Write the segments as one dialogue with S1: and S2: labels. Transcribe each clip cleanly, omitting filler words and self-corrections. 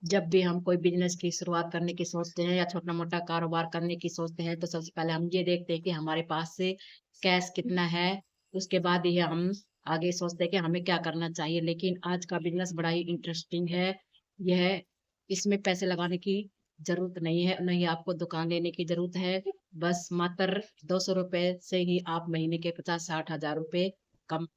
S1: जब भी हम कोई बिजनेस की शुरुआत करने की सोचते हैं या छोटा मोटा कारोबार करने की सोचते हैं तो सबसे पहले हम ये देखते हैं कि हमारे पास से कैश कितना है। उसके बाद ही हम आगे सोचते हैं कि हमें क्या करना चाहिए। लेकिन आज का बिजनेस बड़ा ही इंटरेस्टिंग है। यह इसमें पैसे लगाने की जरूरत नहीं है, नहीं आपको दुकान लेने की जरूरत है। बस मात्र 200 रुपए से ही आप महीने के 50-60 हजार रुपए कम।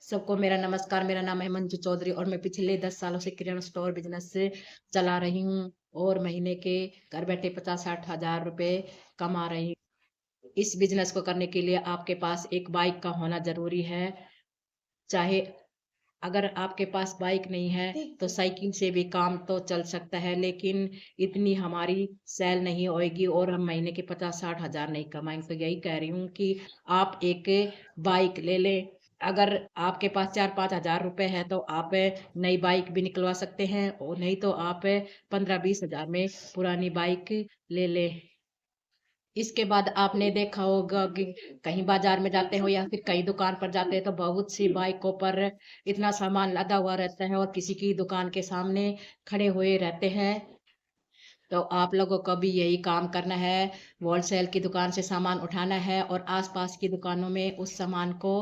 S1: सबको मेरा नमस्कार। मेरा नाम है मंजू चौधरी और मैं पिछले 10 सालों से किराना स्टोर बिजनेस से चला रही हूँ और महीने के घर बैठे 50-60 हजार रुपए कमा रही हूँ। इस बिजनेस को करने के लिए आपके पास एक बाइक का होना जरूरी है। चाहे अगर आपके पास बाइक नहीं है तो साइकिल से भी काम तो चल सकता है, लेकिन इतनी हमारी सेल नहीं होएगी और हम महीने के 50-60 हजार नहीं कमाएंगे। तो यही कह रही हूँ कि आप एक बाइक ले लें। अगर आपके पास 4-5 हजार रुपए है तो आप नई बाइक भी निकलवा सकते हैं, और नहीं तो आप 15-20 हजार में पुरानी बाइक ले लें। इसके बाद आपने देखा होगा कि कहीं बाजार में जाते हो या फिर कहीं दुकान पर जाते हैं तो बहुत सी बाइकों पर इतना सामान लदा हुआ रहता है और किसी की दुकान के सामने खड़े हुए रहते हैं। तो आप लोगों को भी यही काम करना है। होलसेल की दुकान से सामान उठाना है और आसपास की दुकानों में उस सामान को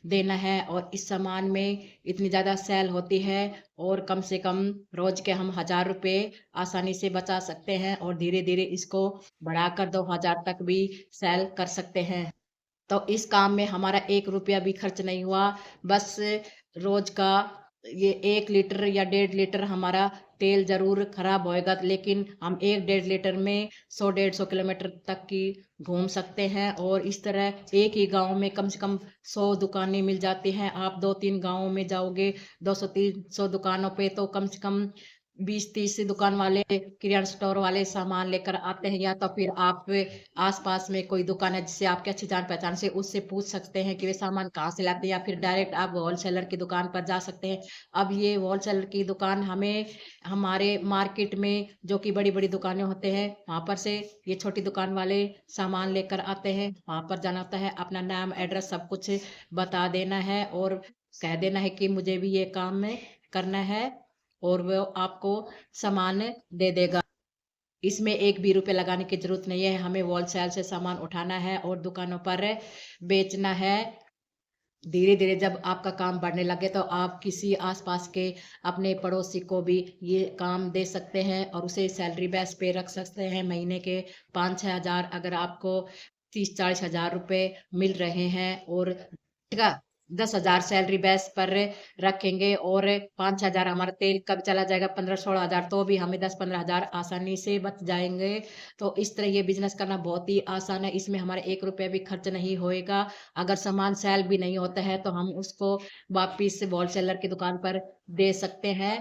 S1: देना है, और इस सामान में इतनी ज़्यादा सेल होती है और कम से कम रोज के हम 1000 रुपए आसानी से बचा सकते हैं और धीरे धीरे इसको बढ़ाकर 2000 तक भी सेल कर सकते हैं। तो इस काम में हमारा 1 रुपया भी खर्च नहीं हुआ। बस रोज का ये 1 लीटर या 1.5 लीटर हमारा तेल जरूर खराब होएगा, लेकिन हम 1-1.5 लीटर में 100-150 किलोमीटर तक की घूम सकते हैं। और इस तरह एक ही गांव में कम से कम 100 दुकानें मिल जाती हैं। आप 2-3 गांवों में जाओगे, 200-300 दुकानों पे तो कम से कम 20-30 दुकान वाले किराना स्टोर वाले सामान लेकर आते हैं। या तो फिर आप आसपास में कोई दुकान है जिससे आपके अच्छी जान पहचान से, उससे पूछ सकते हैं कि वे सामान कहाँ से लाते हैं, या फिर डायरेक्ट आप होलसेलर की दुकान पर जा सकते हैं। अब ये होलसेलर की दुकान हमें हमारे मार्केट में जो कि बड़ी बड़ी दुकानें होते हैं वहां पर से ये छोटी दुकान वाले सामान लेकर आते हैं। वहां पर जाना होता है, अपना नाम एड्रेस सब कुछ बता देना है और कह देना है कि मुझे भी ये काम में करना है, और वो आपको सामान दे देगा। इसमें एक भी रुपए लगाने की जरूरत नहीं है। हमें होलसेल से सामान उठाना है और दुकानों पर बेचना है। धीरे धीरे जब आपका काम बढ़ने लगे तो आप किसी आसपास के अपने पड़ोसी को भी ये काम दे सकते हैं और उसे सैलरी बेस पे रख सकते हैं। महीने के 5-6 हजार अगर आपको 30-40 हजार रुपए मिल रहे हैं, और का 10 हजार सैलरी बेस पर रखेंगे और 5-6 हजार हमारा तेल कब चला जाएगा, 15-16 हजार, तो भी हमें 10-15 हजार आसानी से बच जाएंगे। तो इस तरह ये बिजनेस करना बहुत ही आसान है। इसमें हमारा 1 रुपया भी खर्च नहीं होएगा। अगर सामान सेल भी नहीं होता है तो हम उसको वापिस होलसेलर की दुकान पर दे सकते हैं।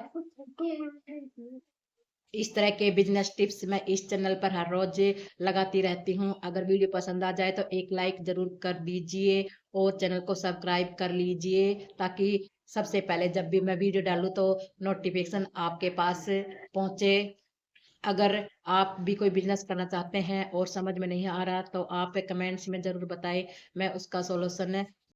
S1: इस तरह के बिजनेस टिप्स मैं इस चैनल पर हर रोज लगाती रहती हूँ। अगर वीडियो पसंद आ जाए तो एक लाइक जरूर कर दीजिए और चैनल को सब्सक्राइब कर लीजिए, ताकि सबसे पहले जब भी मैं वीडियो डालूं तो नोटिफिकेशन आपके पास पहुंचे। अगर आप भी कोई बिजनेस करना चाहते हैं और समझ में नहीं आ रहा तो आप कमेंट्स में जरूर बताएं, मैं उसका सॉल्यूशन